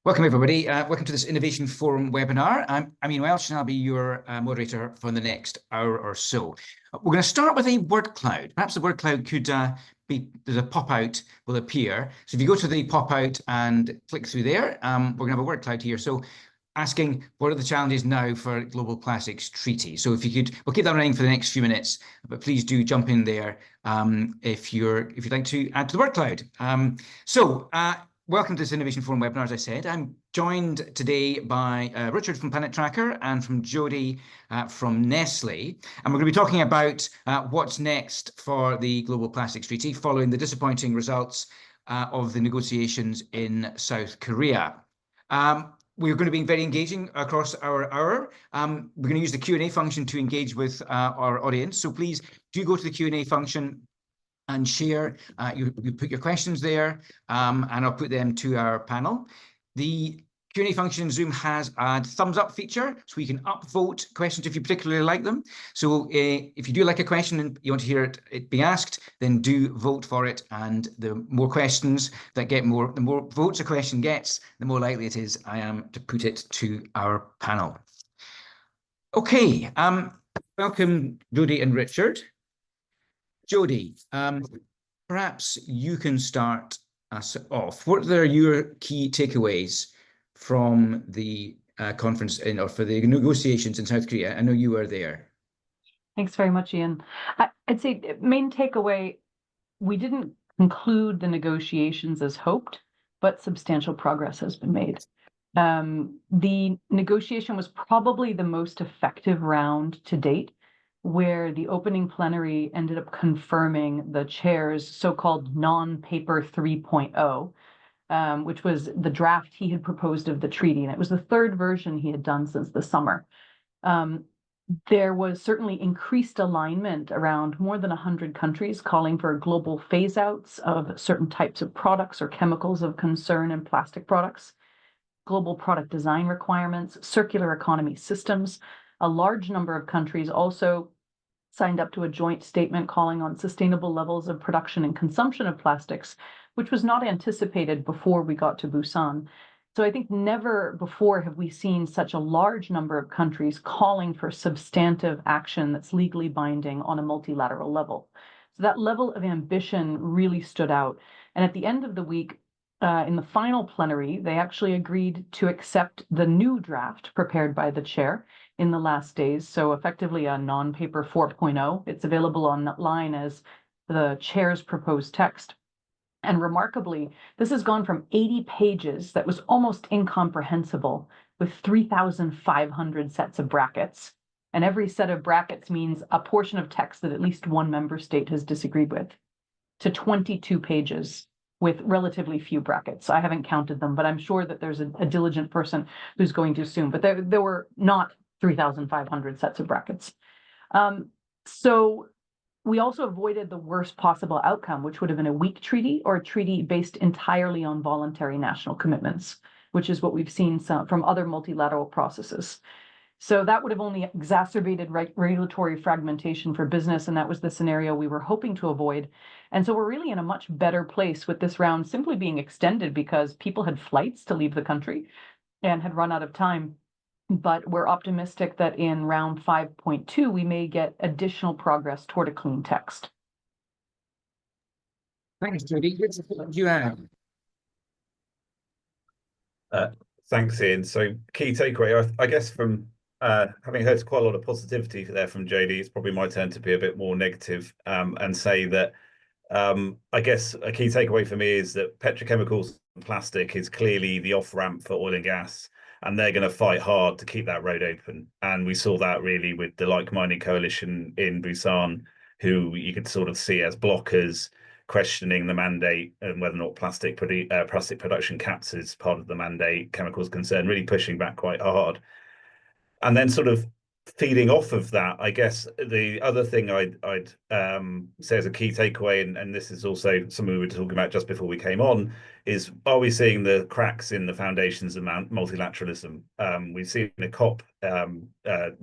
Welcome, everybody. Welcome to this Innovation Forum webinar. I'm Ian Welsh, and I'll be your moderator for the next hour or so. We're going to start with a word cloud. Perhaps the word cloud could there's a pop-out will appear. So if you go to the pop-out and click through there, we're going to have a word cloud here. So asking, what are the challenges now for Global Plastics Treaty? So if you could, we'll keep that running for the next few minutes, but please do jump in there if you'd like to add to the word cloud. Welcome to this Innovation Forum webinar, as I said. I'm joined today by Richard from Planet Tracker and from Jody from Nestle. And we're going to be talking about what's next for the Global Plastics Treaty following the disappointing results of the negotiations in South Korea. We're going to be very engaging across our hour. We're going to use the Q&A function to engage with our audience. So please do go to the Q&A function and share. You put your questions there, and I'll put them to our panel. The Q&A function in Zoom has a thumbs up feature, so you can upvote questions if you particularly like them. So if you do like a question and you want to hear it being asked, then do vote for it. And the more questions that get the more votes a question gets, the more likely it is I am to put it to our panel. Okay, welcome Jody and Richard. Jody, perhaps you can start us off. What are your key takeaways from the conference or for the negotiations in South Korea? I know you were there. Thanks very much, Ian. I'd say main takeaway, we didn't conclude the negotiations as hoped, but substantial progress has been made. The negotiation was probably the most effective round to date, where the opening plenary ended up confirming the chair's so-called non-paper 3.0, which was the draft he had proposed of the treaty. And it was the third version he had done since the summer. There was certainly increased alignment around more than 100 countries calling for global phase-outs of certain types of products or chemicals of concern in plastic products, global product design requirements, circular economy systems. A large number of countries also signed up to a joint statement calling on sustainable levels of production and consumption of plastics, which was not anticipated before we got to Busan. So I think never before have we seen such a large number of countries calling for substantive action that's legally binding on a multilateral level. So that level of ambition really stood out. And at the end of the week, in the final plenary, they actually agreed to accept the new draft prepared by the chair in the last days. So effectively a non-paper 4.0. It's available online as the chair's proposed text. And remarkably, this has gone from 80 pages that was almost incomprehensible with 3,500 sets of brackets. And every set of brackets means a portion of text that at least one member state has disagreed with, to 22 pages with relatively few brackets. I haven't counted them, but I'm sure that there's a diligent person who's going to assume. But there were not 3,500 sets of brackets. So we also avoided the worst possible outcome, which would have been a weak treaty or a treaty based entirely on voluntary national commitments, which is what we've seen from other multilateral processes. So that would have only exacerbated regulatory fragmentation for business, and that was the scenario we were hoping to avoid. And so we're really in a much better place with this round simply being extended because people had flights to leave the country and had run out of time. But we're optimistic that in round 5.2, we may get additional progress toward a clean text. Thanks, Jody. What do you have? Thanks, Ian. So key takeaway, I guess from having heard quite a lot of positivity there from Jody, it's probably my turn to be a bit more negative and say that I guess a key takeaway for me is that petrochemicals and plastic is clearly the off-ramp for oil and gas, and they're going to fight hard to keep that road open. And we saw that really with the like-minded coalition in Busan, who you could sort of see as blockers, questioning the mandate and whether or not plastic production caps is part of the mandate, chemicals concern, really pushing back quite hard. And then sort of feeding off of that, I guess the other thing I'd say as a key takeaway, and this is also something we were talking about just before we came on, is are we seeing the cracks in the foundations of multilateralism? We've seen the COP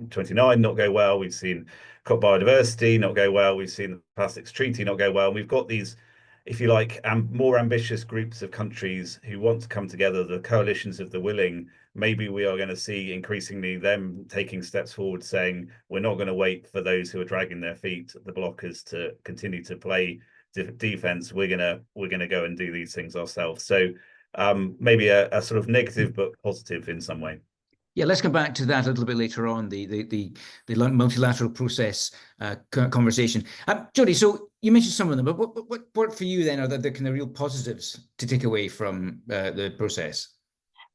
29 not go well. We've seen COP biodiversity not go well. We've seen the plastics treaty not go well. And we've got these if you like, more ambitious groups of countries who want to come together, the coalitions of the willing, maybe we are going to see increasingly them taking steps forward, saying we're not going to wait for those who are dragging their feet, the blockers, to continue to play defense. We're gonna go and do these things ourselves. So maybe a sort of negative but positive in some way. Yeah, let's come back to that a little bit later on, the multilateral process conversation. Jodie, so you mentioned some of them, but what for you then are the kind of real positives to take away from the process?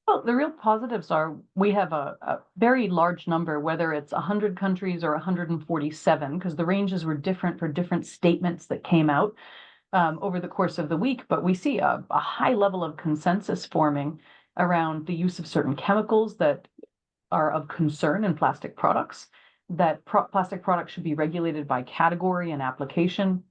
Well, the real positives are we have a very large number, whether it's 100 countries or 147, because the ranges were different for different statements that came out over the course of the week. But we see a high level of consensus forming around the use of certain chemicals that are of concern in plastic products, that plastic products should be regulated by category and application,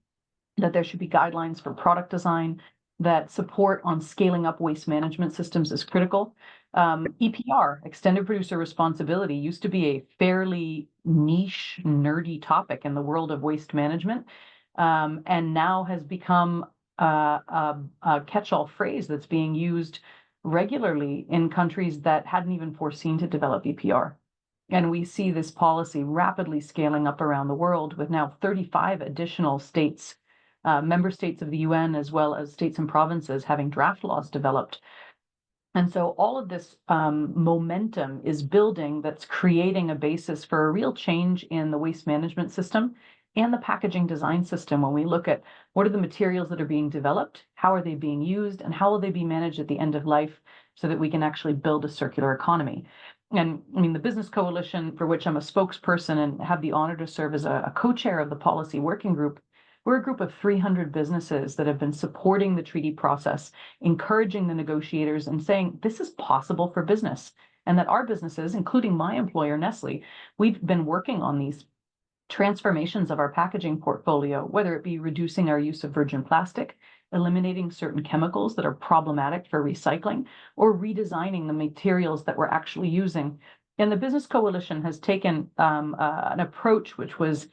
that there should be guidelines for product design, that support on scaling up waste management systems is critical. EPR, extended producer responsibility, used to be a fairly niche, nerdy topic in the world of waste management, and now has become a catch-all phrase that's being used regularly in countries that hadn't even foreseen to develop EPR. And we see this policy rapidly scaling up around the world, with now 35 additional states, member states of the UN, as well as states and provinces, having draft laws developed. And so all of this momentum is building, that's creating a basis for a real change in the waste management system and the packaging design system. When we look at what are the materials that are being developed, how are they being used, and how will they be managed at the end of life, so that we can actually build a circular economy. And I mean, the Business Coalition, for which I'm a spokesperson and have the honor to serve as a co-chair of the policy working group, we're a group of 300 businesses that have been supporting the treaty process, encouraging the negotiators and saying this is possible for business, and that our businesses, including my employer, Nestle, we've been working on these transformations of our packaging portfolio, whether it be reducing our use of virgin plastic, eliminating certain chemicals that are problematic for recycling, or redesigning the materials that we're actually using. And the Business Coalition has taken an approach which was,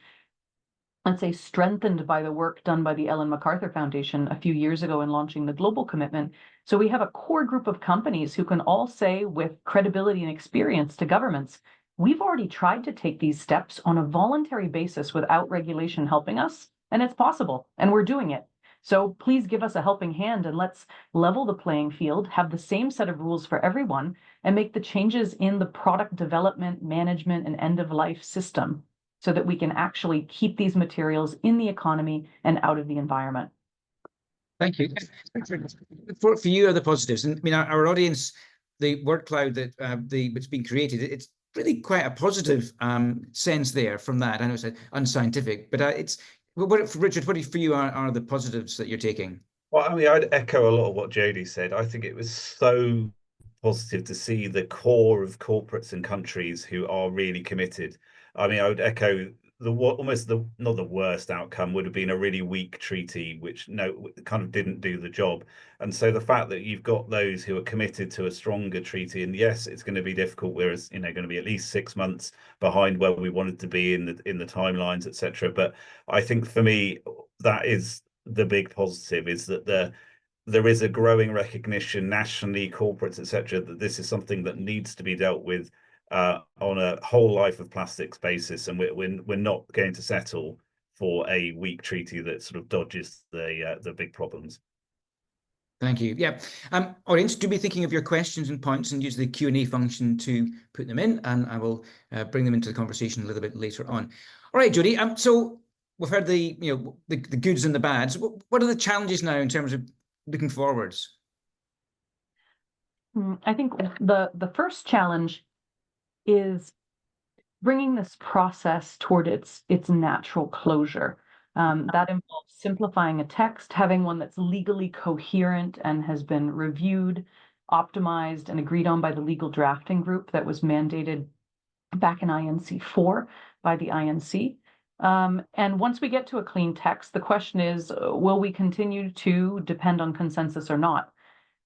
let's say, strengthened by the work done by the Ellen MacArthur Foundation a few years ago in launching the Global Commitment. So we have a core group of companies who can all say with credibility and experience to governments, we've already tried to take these steps on a voluntary basis without regulation helping us, and it's possible, and we're doing it. So please give us a helping hand, and let's level the playing field, have the same set of rules for everyone, and make the changes in the product development, management, and end-of-life system, so that we can actually keep these materials in the economy and out of the environment. Thank you. For you are the positives, and I mean our audience, the word cloud that that's being created, it's really quite a positive sense there from that. I know it's unscientific, but it's Richard, what for you are the positives that you're taking? Well, I mean, I'd echo a lot of what Jodie said. I think it was so positive to see the core of corporates and countries who are really committed. I mean, I would echo almost not the worst outcome would have been a really weak treaty, which kind of didn't do the job. And so the fact that you've got those who are committed to a stronger treaty, and yes, it's going to be difficult. Whereas going to be at least 6 months behind where we wanted to be in the timelines, etc. But I think for me, that is the big positive, is that there is a growing recognition nationally, corporates, etc., that this is something that needs to be dealt with on a whole life of plastics basis, and we're not going to settle for a weak treaty that sort of dodges the big problems. Thank you. Yeah, audience, do be thinking of your questions and points, and use the Q&A function to put them in, and I will bring them into the conversation a little bit later on. All right, Jodie. So we've heard the goods and the bads. What are the challenges now in terms of looking forwards? I think the first challenge is bringing this process toward its natural closure. That involves simplifying a text, having one that's legally coherent and has been reviewed, optimized, and agreed on by the legal drafting group that was mandated back in INC-4 by the INC. And once we get to a clean text, the question is, will we continue to depend on consensus or not?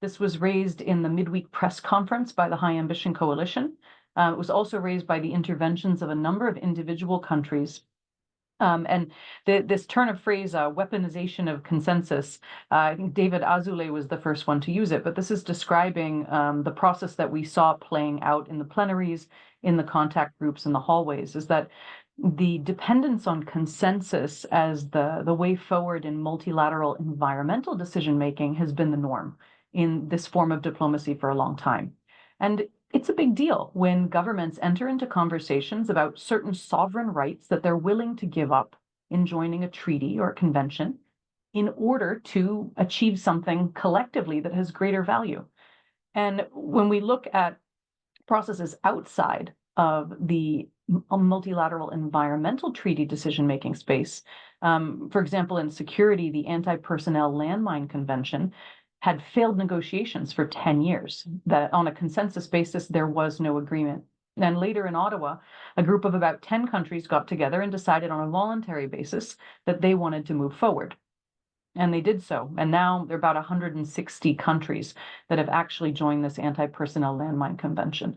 This was raised in the midweek press conference by the High Ambition Coalition. It was also raised by the interventions of a number of individual countries And this turn of phrase, weaponization of consensus, I think David Azoulay was the first one to use it, but this is describing the process that we saw playing out in the plenaries, in the contact groups, in the hallways, is that the dependence on consensus as the way forward in multilateral environmental decision-making has been the norm in this form of diplomacy for a long time. And it's a big deal when governments enter into conversations about certain sovereign rights that they're willing to give up in joining a treaty or a convention in order to achieve something collectively that has greater value. And when we look at processes outside of the multilateral environmental treaty decision-making space, for example, in security, the Anti-Personnel Landmine Convention had failed negotiations for 10 years, that on a consensus basis, there was no agreement. Then later in Ottawa, a group of about 10 countries got together and decided on a voluntary basis that they wanted to move forward. And they did so. And now there are about 160 countries that have actually joined this Anti-Personnel Landmine Convention.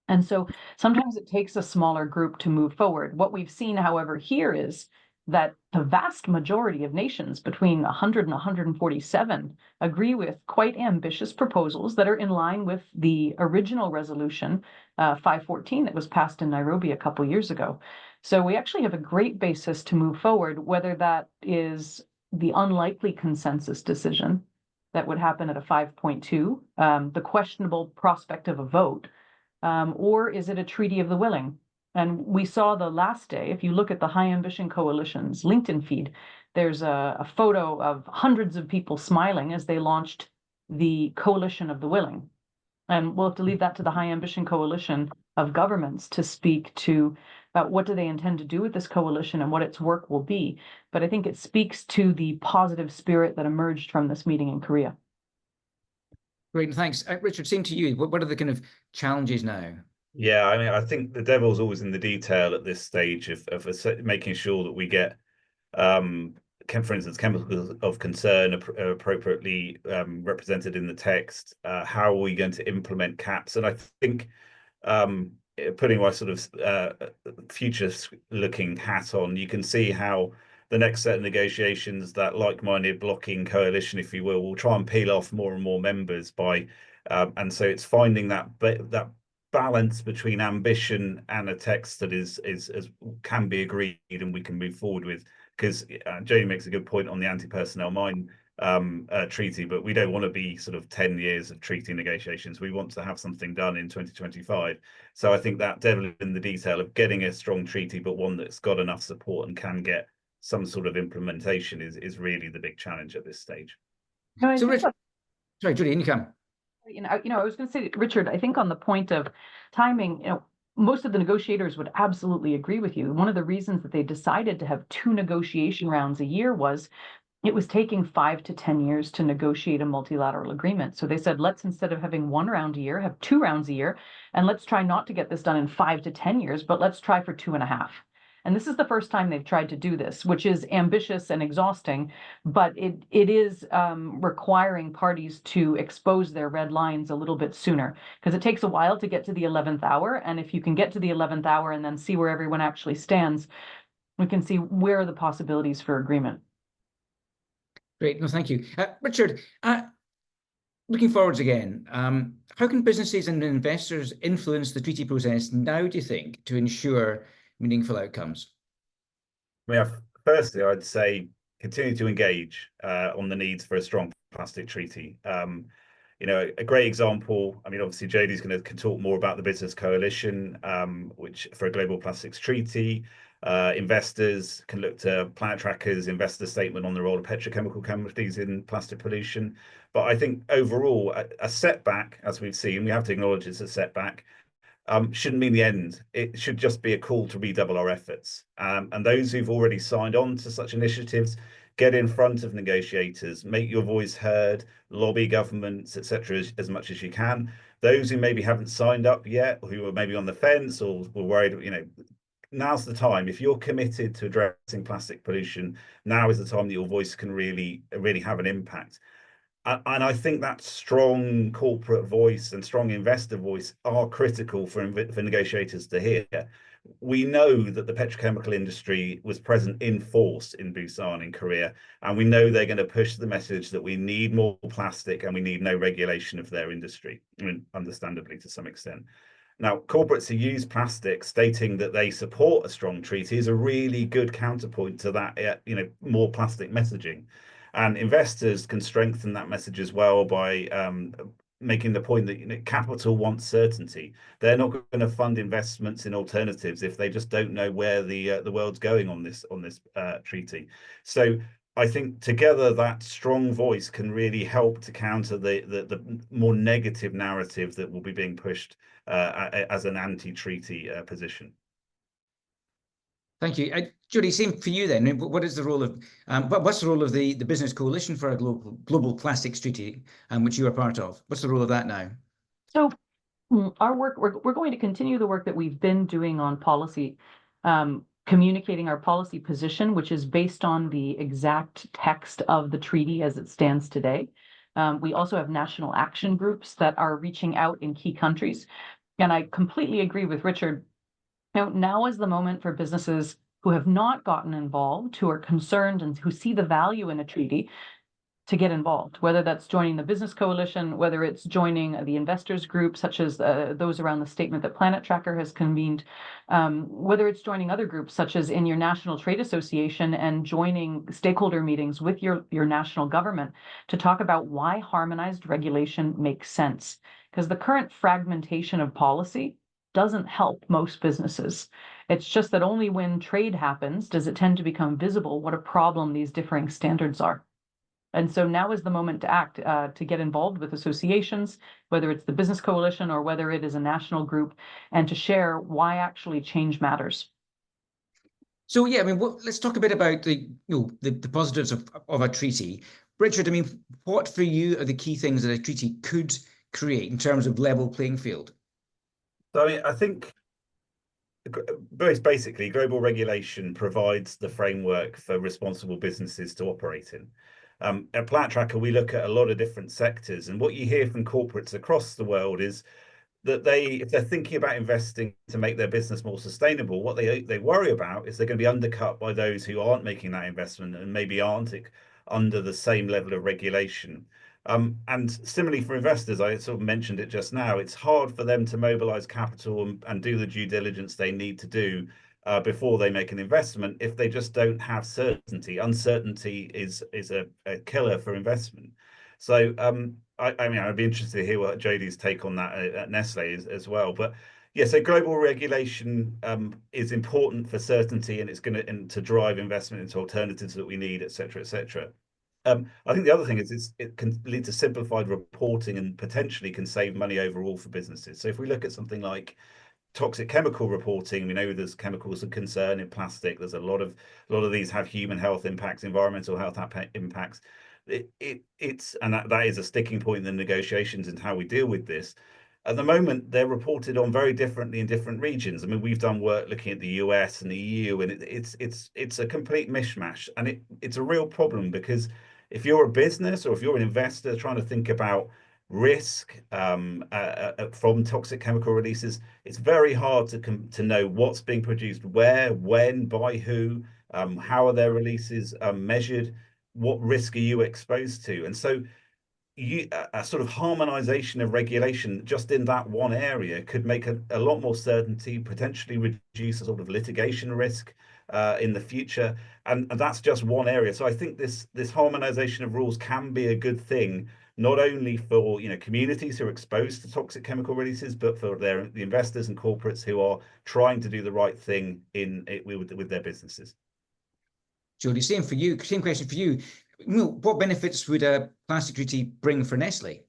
And so sometimes it takes a smaller group to move forward. What we've seen, however, here is that the vast majority of nations, between 100 and 147, agree with quite ambitious proposals that are in line with the original resolution 514 that was passed in Nairobi a couple years ago. So we actually have a great basis to move forward, whether that is the unlikely consensus decision that would happen at a 5.2, the questionable prospect of a vote, or is it a treaty of the willing? And we saw the last day, if you look at the High Ambition Coalition's LinkedIn feed, there's a photo of hundreds of people smiling as they launched the Coalition of the Willing. And we'll have to leave that to the High Ambition Coalition of governments to speak to about what do they intend to do with this coalition and what its work will be. But I think it speaks to the positive spirit that emerged from this meeting in Korea. Great, thanks. Richard, same to you. What are the kind of challenges now? Yeah, I mean, I think the devil's always in the detail at this stage of making sure that we get, for instance, chemicals of concern appropriately represented in the text. How are we going to implement caps? And I think putting my sort of future-looking hat on, you can see how the next set of negotiations, that like-minded blocking coalition, if you will try and peel off more and more members by, and so it's finding that balance between ambition and a text that is can be agreed and we can move forward with. Because Jodie makes a good point on the anti-personnel mine treaty, but we don't want to be sort of 10 years of treaty negotiations. We want to have something done in 2025. So I think that devil in the detail of getting a strong treaty, but one that's got enough support and can get some sort of implementation is really the big challenge at this stage. No, So Richard, sorry, Jodie, you come. I was going to say, Richard, I think on the point of timing, most of the negotiators would absolutely agree with you. One of the reasons that they decided to have 2 negotiation rounds a year was it was taking 5 to 10 years to negotiate a multilateral agreement. So they said, let's, instead of having 1 round a year, have 2 rounds a year, and let's try not to get this done in 5 to 10 years, but let's try for 2.5. And this is the first time they've tried to do this, which is ambitious and exhausting, but it is requiring parties to expose their red lines a little bit sooner, because it takes a while to get to the 11th hour. And if you can get to the 11th hour and then see where everyone actually stands, we can see where are the possibilities for agreement. Great, no, thank you. Richard, looking forwards again, how can businesses and investors influence the treaty process now, do you think, to ensure meaningful outcomes? I mean, firstly, I'd say continue to engage on the needs for a strong plastic treaty. A great example, I mean, obviously Jodie's going to talk more about the Business Coalition, which for a global plastics treaty. Investors can look to Planet Tracker's investor statement on the role of petrochemical companies in plastic pollution. But I think overall, a setback, as we've seen, we have to acknowledge it's a setback, shouldn't mean the end. It should just be a call to redouble our efforts. And those who've already signed on to such initiatives, get in front of negotiators, make your voice heard, lobby governments, etc., as much as you can. Those who maybe haven't signed up yet, or who are maybe on the fence or were worried, now's the time. If you're committed to addressing plastic pollution, now is the time that your voice can really have an impact. And I think that strong corporate voice and strong investor voice are critical for negotiators to hear. we know that the petrochemical industry was present in force in Busan in Korea, and we know they're going to push the message that we need more plastic and we need no regulation of their industry. I mean, understandably to some extent. Now, corporates who use plastic, stating that they support a strong treaty, is a really good counterpoint to that, more plastic messaging. And investors can strengthen that message as well by making the point that capital wants certainty. They're not going to fund investments in alternatives if they just don't know where the world's going on this treaty. So I think together that strong voice can really help to counter the more negative narrative that will be being pushed as an anti-treaty position. Thank you. Jodie, same for you then. What is the role of what's the role of the Business Coalition for a global plastics treaty, which you are part of? What's the role of that now? So our work, we're going to continue the work that we've been doing on policy, communicating our policy position, which is based on the exact text of the treaty as it stands today. We also have national action groups that are reaching out in key countries. And I completely agree with Richard. Now is the moment for businesses who have not gotten involved, who are concerned and who see the value in a treaty, to get involved, whether that's joining the Business Coalition, whether it's joining the investors group, such as those around the statement that Planet Tracker has convened, whether it's joining other groups, such as in your National Trade Association and joining stakeholder meetings with your national government to talk about why harmonized regulation makes sense. Because the current fragmentation of policy doesn't help most businesses. It's just that only when trade happens does it tend to become visible what a problem these differing standards are. And so now is the moment to act, to get involved with associations, whether it's the Business Coalition or whether it is a national group, and to share why actually change matters. So yeah, I mean, let's talk a bit about the positives of a treaty. Richard, I mean, what for you are the key things that a treaty could create in terms of level playing field? So I think most basically, global regulation provides the framework for responsible businesses to operate in. At Planet Tracker, we look at a lot of different sectors, and what you hear from corporates across the world is that if they're thinking about investing to make their business more sustainable, what they worry about is they're going to be undercut by those who aren't making that investment and maybe aren't under the same level of regulation. And similarly for investors, I sort of mentioned it just now, it's hard for them to mobilize capital and do the due diligence they need to do before they make an investment if they just don't have certainty. Uncertainty is a killer for investment. So I mean, I'd be interested to hear what Jodie's take on that at Nestle as well. But yeah, so global regulation is important for certainty, and it's going to drive investment into alternatives that we need, et cetera, et cetera. I think the other thing is it can lead to simplified reporting and potentially can save money overall for businesses. So if we look at something like toxic chemical reporting, we know there's chemicals of concern in plastic. There's a lot of these have human health impacts, environmental health impacts. And that is a sticking point in the negotiations and how we deal with this. At the moment, they're reported on very differently in different regions. I mean, we've done work looking at the US and the EU, and it's a complete mishmash, and it's a real problem because if you're a business or if you're an investor trying to think about risk from toxic chemical releases, it's very hard to know what's being produced, where, when, by who, how are their releases measured, what risk are you exposed to, and so a sort of harmonization of regulation just in that one area could make a lot more certainty, potentially reduce a sort of litigation risk in the future, and that's just one area. So I think this harmonization of rules can be a good thing, not only for communities who are exposed to toxic chemical releases, but for the investors and corporates who are trying to do the right thing with their businesses. Jodie, same question for you. What benefits would a plastic treaty bring for Nestle?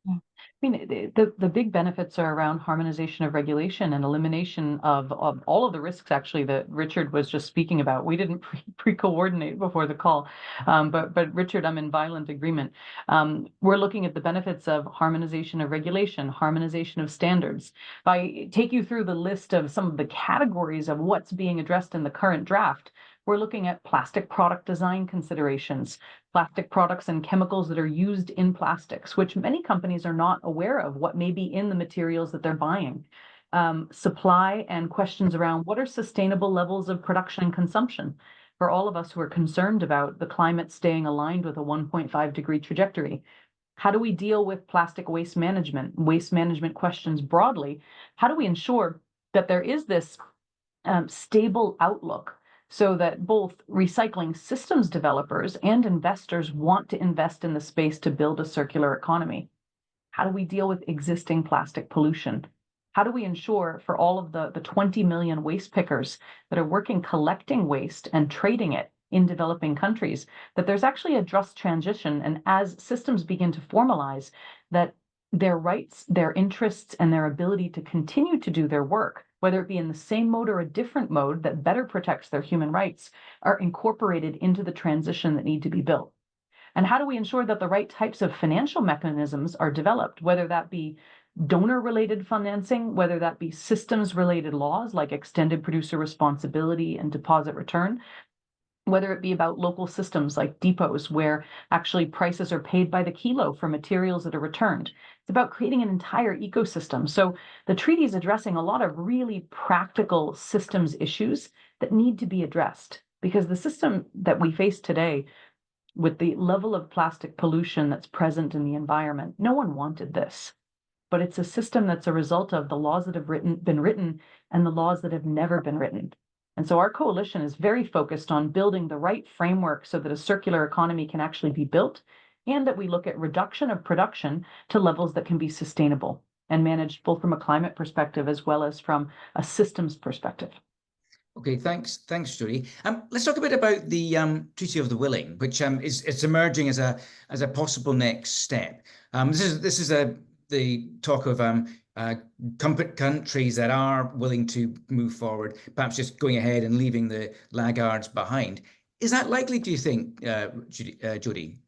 I mean, the big benefits are around harmonization of regulation and elimination of all of the risks, actually, that Richard was just speaking about. We didn't pre-coordinate before the call, but Richard, I'm in violent agreement. We're looking at the benefits of harmonization of regulation, harmonization of standards. If I take you through the list of some of the categories of what's being addressed in the current draft, we're looking at plastic product design considerations, plastic products and chemicals that are used in plastics, which many companies are not aware of what may be in the materials that they're buying. supply and questions around what are sustainable levels of production and consumption for all of us who are concerned about the climate staying aligned with a 1.5-degree trajectory. How do we deal with plastic waste management questions broadly? How do we ensure that there is this stable outlook so that both recycling systems developers and investors want to invest in the space to build a circular economy? How do we deal with existing plastic pollution? How do we ensure for all of the 20 million waste pickers that are working collecting waste and trading it in developing countries, that there's actually a just transition, and as systems begin to formalize, that their rights, their interests, and their ability to continue to do their work, whether it be in the same mode or a different mode that better protects their human rights, are incorporated into the transition that need to be built? And how do we ensure that the right types of financial mechanisms are developed, whether that be donor-related financing, whether that be systems-related laws like extended producer responsibility and deposit return, whether it be about local systems like depots where actually prices are paid by the kilo for materials that are returned. It's about creating an entire ecosystem. So the treaty is addressing a lot of really practical systems issues that need to be addressed, because the system that we face today with the level of plastic pollution that's present in the environment, no one wanted this. But it's a system that's a result of the laws that have been written and the laws that have never been written. And so our coalition is very focused on building the right framework so that a circular economy can actually be built, and that we look at reduction of production to levels that can be sustainable and managed both from a climate perspective as well as from a systems perspective. Okay, thanks, Jodie. Let's talk a bit about the Treaty of the Willing, which it's emerging as a possible next step. This is the talk of countries that are willing to move forward, perhaps just going ahead and leaving the laggards behind. Is that likely, do you think, Jodie?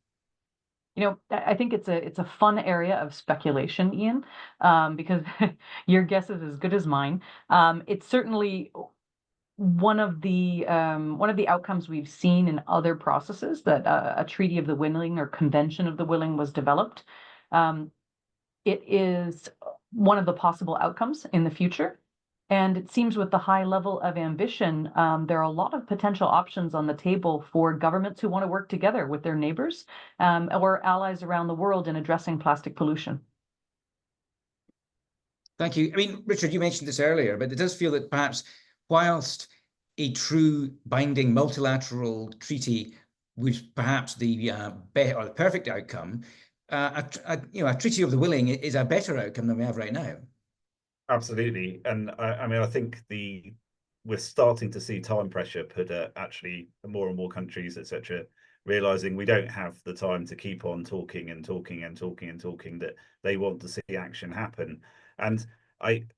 You know, I think it's a fun area of speculation, Ian, because your guess is as good as mine. It's certainly one of the outcomes we've seen in other processes that a Treaty of the Willing or Convention of the Willing was developed. It is one of the possible outcomes in the future. And it seems with the high level of ambition, there are a lot of potential options on the table for governments who want to work together with their neighbors or allies around the world in addressing plastic pollution. Thank you. I mean, Richard, you mentioned this earlier, but it does feel that perhaps whilst a true binding multilateral treaty was perhaps the perfect outcome, a Treaty of the Willing is a better outcome than we have right now. Absolutely, and I mean, I think we're starting to see time pressure put actually more and more countries, etc., realizing we don't have the time to keep on talking and talking and talking and talking, that they want to see action happen. And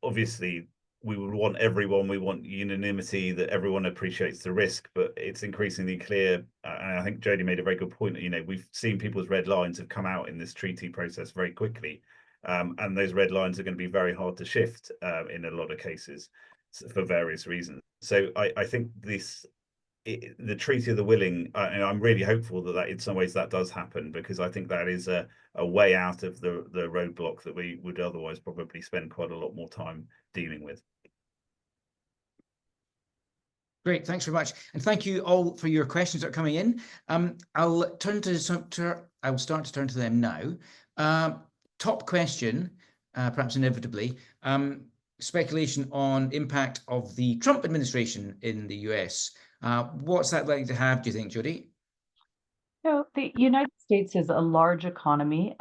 obviously we would want we want unanimity, that everyone appreciates the risk, but it's increasingly clear, and I think Jodie made a very good point, we've seen people's red lines have come out in this treaty process very quickly. And those red lines are going to be very hard to shift in a lot of cases for various reasons. So I think the Treaty of the Willing, and I'm really hopeful that in some ways that does happen, because I think that is a way out of the roadblock that we would otherwise probably spend quite a lot more time dealing with. Great, thanks very much, and thank you all for your questions that are coming in. I'll start to turn to them now. Top question, perhaps inevitably, speculation on impact of the Trump administration in the US. What's that likely to have, do you think, Jodie? The United States is a large economy,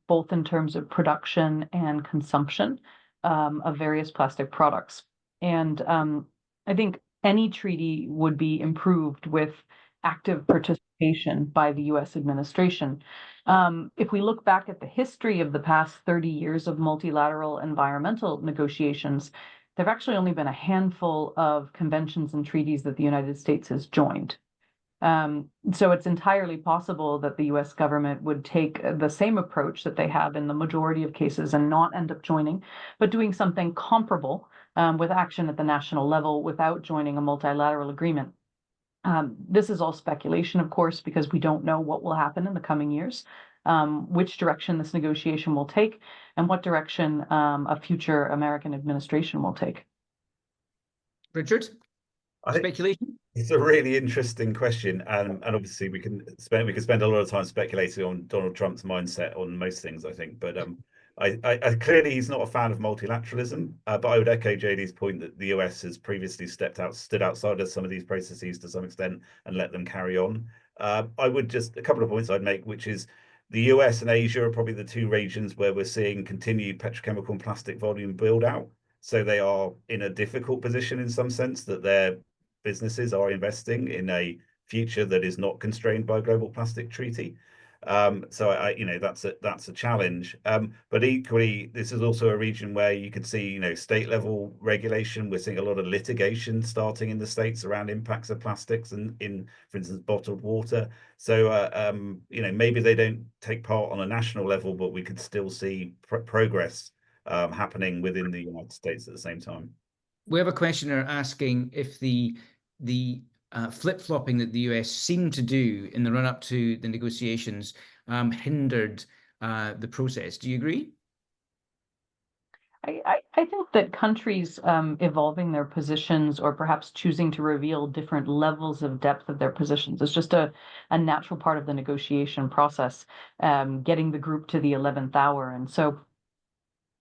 both in terms of production and consumption of various plastic products. And I think any treaty would be improved with active participation by the US administration. If we look back at the history of the past 30 years of multilateral environmental negotiations, there have actually only been a handful of conventions and treaties that the United States has joined. So it's entirely possible that the US government would take the same approach that they have in the majority of cases and not end up joining, but doing something comparable with action at the national level without joining a multilateral agreement. This is all speculation, of course, because we don't know what will happen in the coming years. which direction this negotiation will take and what direction a future American administration will take. Richard, speculation? It's a really interesting question, and obviously we can spend a lot of time speculating on Donald Trump's mindset on most things, I think. But I clearly he's not a fan of multilateralism. But I would echo JD's point that the US has previously stood outside of some of these processes to some extent and let them carry on. I would just a couple of points I'd make, which is the US and Asia are probably the two regions where we're seeing continued petrochemical and plastic volume build out. So they are in a difficult position in some sense that they're businesses are investing in a future that is not constrained by a global plastic treaty. So that's a challenge. But equally, this is also a region where you could see, state level regulation. We're seeing a lot of litigation starting in the States around impacts of plastics and for instance, bottled water. So, maybe they don't take part on a national level, but we could still see progress happening within the United States at the same time. We have a questioner asking if the flip-flopping that the US seemed to do in the run-up to the negotiations hindered the process. Do you agree? I think that countries evolving their positions or perhaps choosing to reveal different levels of depth of their positions is just a natural part of the negotiation process, getting the group to the 11th hour. And so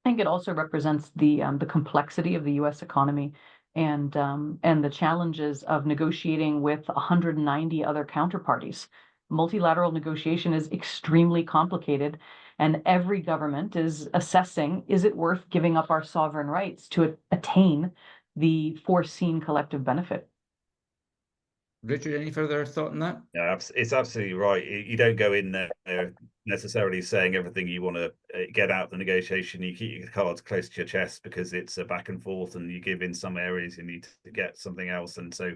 I think it also represents the complexity of the U.S. economy and the challenges of negotiating with 190 other counterparties. Multilateral negotiation is extremely complicated, and every government is assessing, is it worth giving up our sovereign rights to attain the foreseen collective benefit? Richard, any further thought on that? Yeah, it's absolutely right. You don't go in there necessarily saying everything you want to get out of the negotiation. You keep your cards close to your chest because it's a back and forth, and you give in some areas you need to get something else. And so,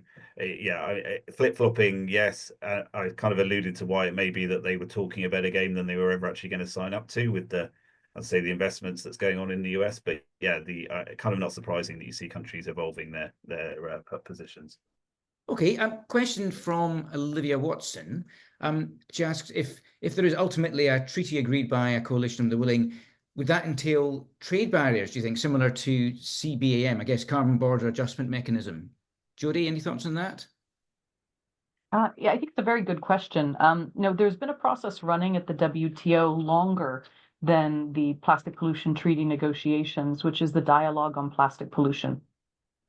flip-flopping, yes. I kind of alluded to why it may be that they were talking a better game than they were ever actually going to sign up to with the investments that's going on in the US. But yeah, kind of not surprising that you see countries evolving their positions. Okay, a question from Olivia Watson. She asks if there is ultimately a treaty agreed by a coalition of the willing, would that entail trade barriers, do you think, similar to CBAM, I guess, Carbon Border Adjustment Mechanism? Jodie, any thoughts on that? Yeah, I think it's a very good question. There's been a process running at the WTO longer than the Plastic Pollution Treaty negotiations, which is the Dialogue on Plastic Pollution.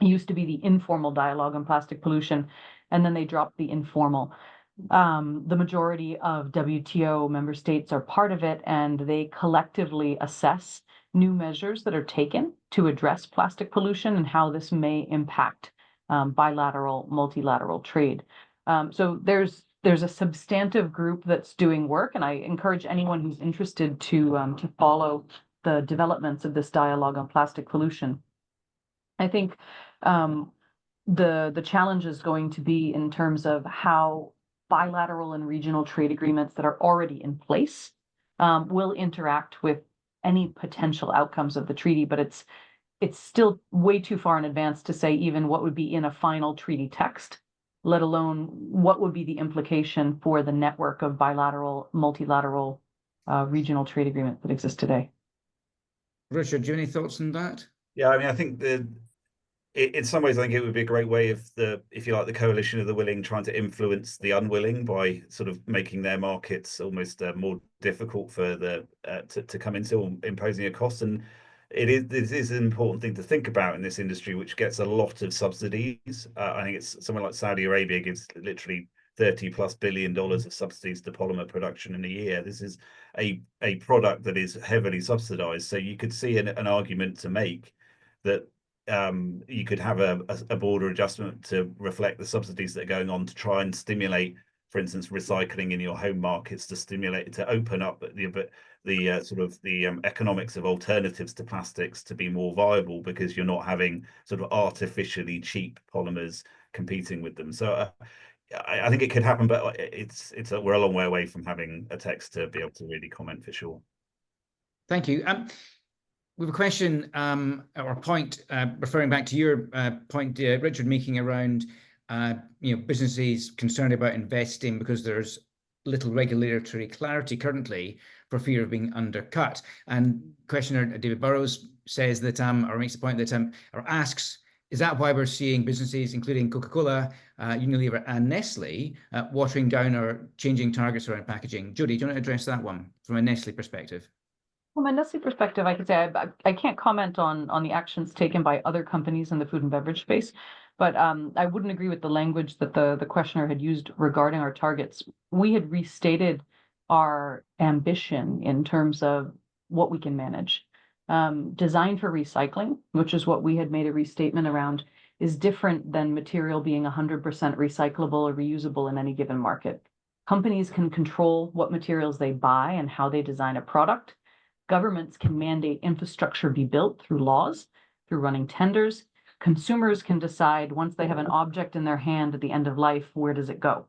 It used to be the informal dialogue on plastic pollution, and then they dropped the informal. The majority of WTO member states are part of it, and they collectively assess new measures that are taken to address plastic pollution and how this may impact bilateral, multilateral trade. So there's a substantive group that's doing work, and I encourage anyone who's interested to follow the developments of this dialogue on plastic pollution. I think the challenge is going to be in terms of how bilateral and regional trade agreements that are already in place will interact with any potential outcomes of the treaty. But it's still way too far in advance to say even what would be in a final treaty text, let alone what would be the implication for the network of bilateral, multilateral, regional trade agreements that exist today. Richard, do you have any thoughts on that? Yeah, I mean, I think in some ways, I think it would be a great way of if you like, the coalition of the willing trying to influence the unwilling by sort of making their markets almost more difficult for to come into, or imposing a cost. And this is an important thing to think about in this industry, which gets a lot of subsidies. I think it's somewhere like Saudi Arabia gives literally $30+ billion of subsidies to polymer production in a year. This is a product that is heavily subsidized. So you could see an argument to make that you could have a border adjustment to reflect the subsidies that are going on to try and stimulate, for instance, recycling in your home markets, to open up the economics of alternatives to plastics to be more viable, because you're not having sort of artificially cheap polymers competing with them. So I think it could happen, but we're a long way away from having a text to be able to really comment for sure. Thank you. We have a question or a point referring back to your point, Richard, making around businesses concerned about investing because there's little regulatory clarity currently for fear of being undercut. And questioner David Burrows says that, or makes the point that, or asks, is that why we're seeing businesses, including Coca-Cola, Unilever, and Nestle, watering down or changing targets around packaging? Jodie, do you want to address that one from a Nestle perspective? From a Nestle perspective, I could say I can't comment on the actions taken by other companies in the food and beverage space, but I wouldn't agree with the language that the questioner had used regarding our targets. We had restated our ambition in terms of what we can manage. Design for recycling, which is what we had made a restatement around, is different than material being 100% recyclable or reusable in any given market. Companies can control what materials they buy and how they design a product. Governments can mandate infrastructure be built through laws, through running tenders. Consumers can decide once they have an object in their hand at the end of life, where does it go?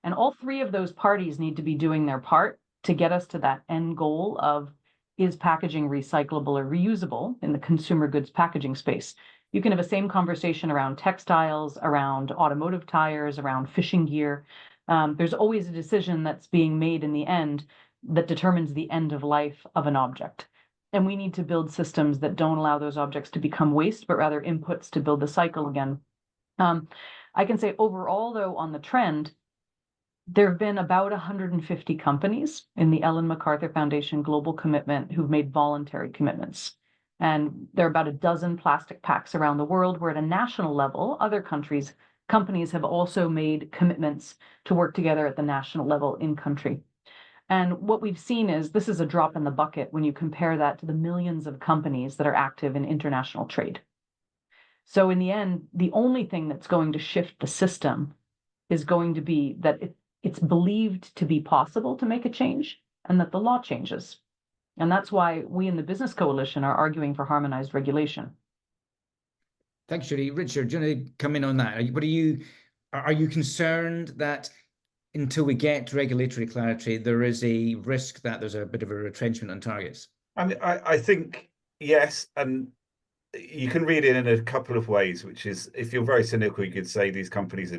And all three of those parties need to be doing their part to get us to that end goal of, is packaging recyclable or reusable in the consumer goods packaging space? You can have the same conversation around textiles, around automotive tires, around fishing gear. There's always a decision that's being made in the end that determines the end of life of an object. And we need to build systems that don't allow those objects to become waste, but rather inputs to build the cycle again. I can say overall, though, on the trend, there have been about 150 companies in the Ellen MacArthur Foundation Global Commitment who've made voluntary commitments. And there are about a dozen plastic pacts around the world where at a national level, other companies have also made commitments to work together at the national level in country. And what we've seen is this is a drop in the bucket when you compare that to the millions of companies that are active in international trade. So in the end, the only thing that's going to shift the system is going to be that it's believed to be possible to make a change and that the law changes. And that's why we in the Business Coalition are arguing for harmonized regulation. Thanks, Jodie. Richard, do you want to come in on that? Are you concerned that until we get regulatory clarity, there is a risk that there's a bit of a retrenchment on targets? I mean, I think yes, and you can read it in a couple of ways, which is, if you're very cynical, you could say these companies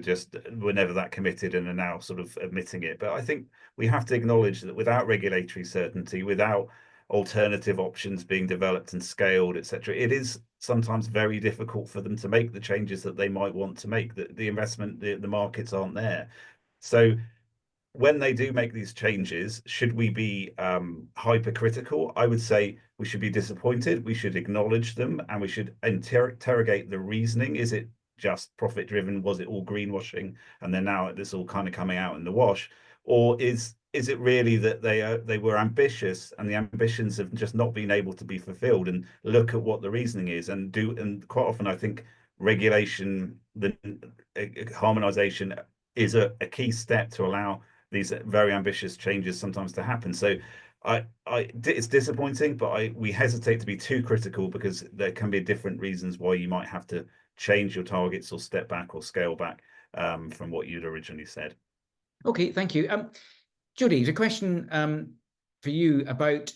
were never that committed and are now sort of admitting it. But I think we have to acknowledge that without regulatory certainty, without alternative options being developed and scaled, etc., it is sometimes very difficult for them to make the changes that they might want to make. The investment, the markets aren't there. So when they do make these changes, should we be hypercritical? I would say we should be disappointed. We should acknowledge them, and we should interrogate the reasoning. Is it just profit driven? Was it all greenwashing, and then now this all kind of coming out in the wash? Or is it really that they were ambitious and the ambitions have just not been able to be fulfilled? And look at what the reasoning is, and quite often I think regulation, the harmonization is a key step to allow these very ambitious changes sometimes to happen. So it's disappointing, but we hesitate to be too critical because there can be different reasons why you might have to change your targets or step back or scale back from what you'd originally said. Okay, thank you. Jodie, the question for you about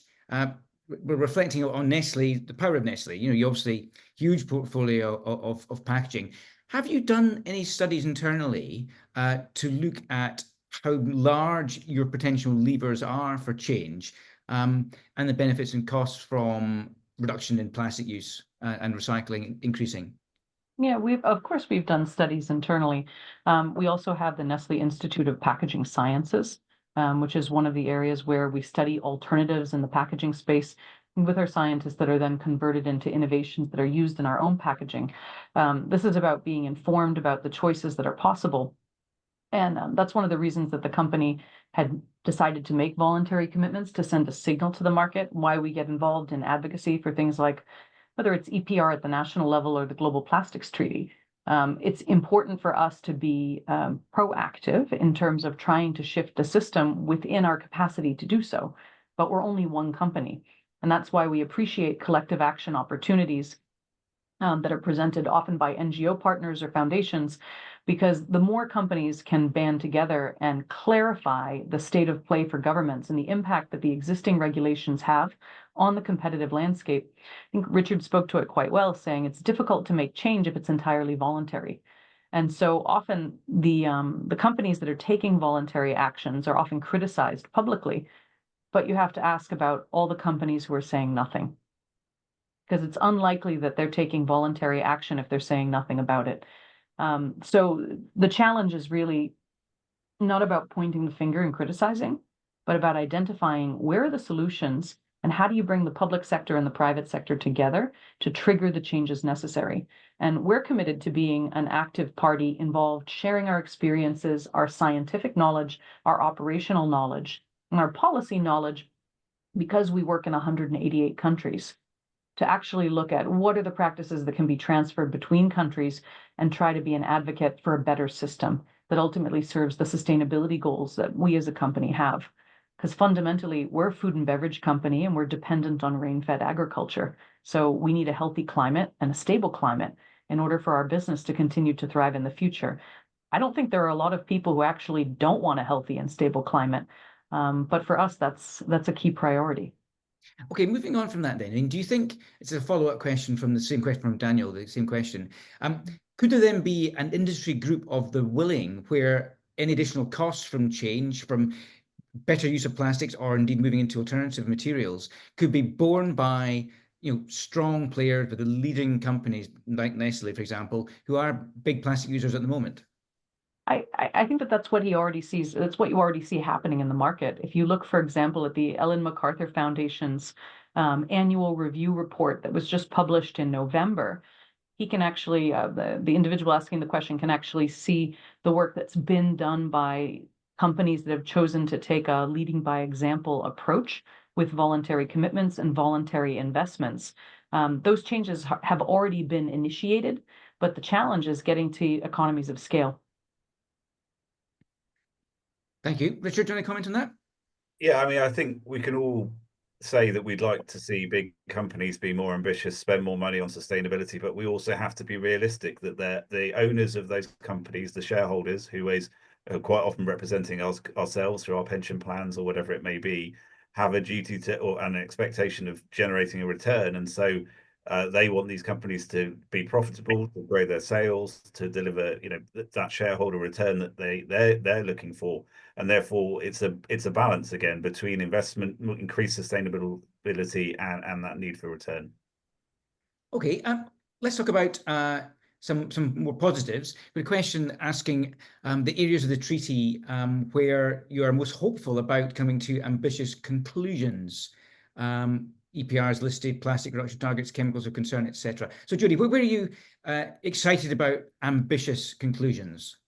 we're reflecting on Nestle, the power of Nestle. You obviously huge portfolio of packaging. Have you done any studies internally to look at how large your potential levers are for change and the benefits and costs from reduction in plastic use and recycling increasing? Yeah, of course we've done studies internally. We also have the Nestle Institute of Packaging Sciences, which is one of the areas where we study alternatives in the packaging space with our scientists that are then converted into innovations that are used in our own packaging. This is about being informed about the choices that are possible. And that's one of the reasons that the company had decided to make voluntary commitments to send a signal to the market, why we get involved in advocacy for things like whether it's EPR at the national level or the Global Plastics Treaty. It's important for us to be proactive in terms of trying to shift the system within our capacity to do so. But we're only one company. And that's why we appreciate collective action opportunities that are presented often by NGO partners or foundations, because the more companies can band together and clarify the state of play for governments and the impact that the existing regulations have on the competitive landscape. I think Richard spoke to it quite well, saying it's difficult to make change if it's entirely voluntary. And so often the companies that are taking voluntary actions are often criticized publicly, but you have to ask about all the companies who are saying nothing, because it's unlikely that they're taking voluntary action if they're saying nothing about it. So the challenge is really not about pointing the finger and criticizing, but about identifying where are the solutions and how do you bring the public sector and the private sector together to trigger the changes necessary. And we're committed to being an active party involved, sharing our experiences, our scientific knowledge, our operational knowledge, and our policy knowledge, because we work in 188 countries, to actually look at what are the practices that can be transferred between countries and try to be an advocate for a better system that ultimately serves the sustainability goals that we as a company have. Because fundamentally, we're a food and beverage company and we're dependent on rain-fed agriculture. So we need a healthy climate and a stable climate in order for our business to continue to thrive in the future. I don't think there are a lot of people who actually don't want a healthy and stable climate. But for us, that's a key priority. Okay, moving on from that then, and do you think, it's a follow-up question from the same question from Daniel, the same question, could there then be an industry group of the willing where any additional costs from change, from better use of plastics, or indeed moving into alternative materials, could be borne by strong players with the leading companies like Nestle, for example, who are big plastic users at the moment? I think that's what he already sees. That's what you already see happening in the market. If you look, for example, at the Ellen MacArthur Foundation's annual review report that was just published in November, he can actually, the individual asking the question can actually see the work that's been done by companies that have chosen to take a leading by example approach with voluntary commitments and voluntary investments. Those changes have already been initiated, but the challenge is getting to economies of scale. Thank you. Richard, do you want to comment on that? Yeah, I mean, I think we can all say that we'd like to see big companies be more ambitious, spend more money on sustainability, but we also have to be realistic that the owners of those companies, the shareholders, who is quite often representing ourselves through our pension plans or whatever it may be, have a duty to or an expectation of generating a return. And so they want these companies to be profitable, to grow their sales, to deliver, that shareholder return that they're looking for. And therefore, it's a balance again between investment, increased sustainability, and that need for return. Okay, let's talk about some more positives. A question asking the areas of the treaty where you are most hopeful about coming to ambitious conclusions. EPRs listed, plastic reduction targets, chemicals of concern, etc. So, Judy, where are you excited about ambitious conclusions?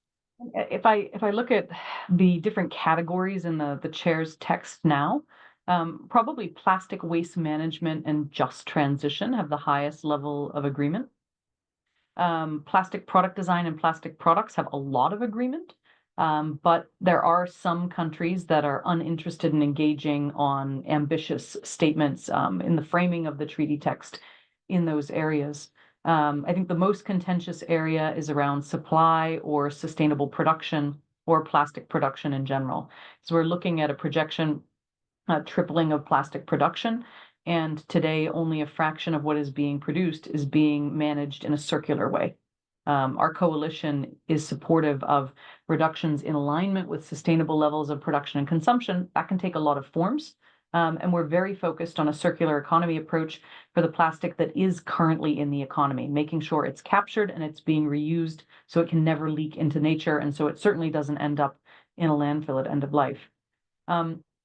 If I look at the different categories in the chair's text now, probably plastic waste management and just transition have the highest level of agreement. Plastic product design and plastic products have a lot of agreement, but there are some countries that are uninterested in engaging on ambitious statements in the framing of the treaty text in those areas. I think the most contentious area is around supply or sustainable production or plastic production in general. So we're looking at a projection tripling of plastic production, and today only a fraction of what is being produced is being managed in a circular way. Our coalition is supportive of reductions in alignment with sustainable levels of production and consumption. That can take a lot of forms. And we're very focused on a circular economy approach for the plastic that is currently in the economy, making sure it's captured and it's being reused so it can never leak into nature, and so it certainly doesn't end up in a landfill at end of life.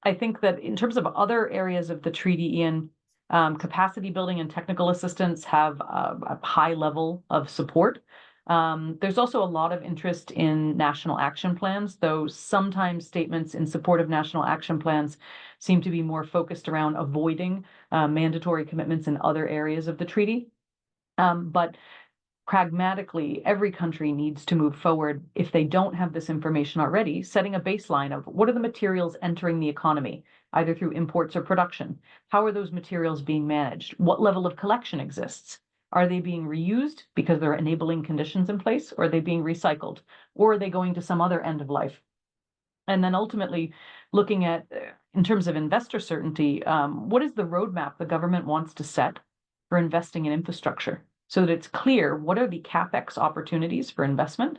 I think that in terms of other areas of the treaty, Ian, capacity building and technical assistance have a high level of support. There's also a lot of interest in national action plans, though sometimes statements in support of national action plans seem to be more focused around avoiding mandatory commitments in other areas of the treaty. But pragmatically, every country needs to move forward, if they don't have this information already, setting a baseline of what are the materials entering the economy, either through imports or production. How are those materials being managed? What level of collection exists? Are they being reused because there are enabling conditions in place, or are they being recycled, or are they going to some other end of life? And then ultimately looking at, in terms of investor certainty, what is the roadmap the government wants to set for investing in infrastructure? so that it's clear what are the CapEx opportunities for investment,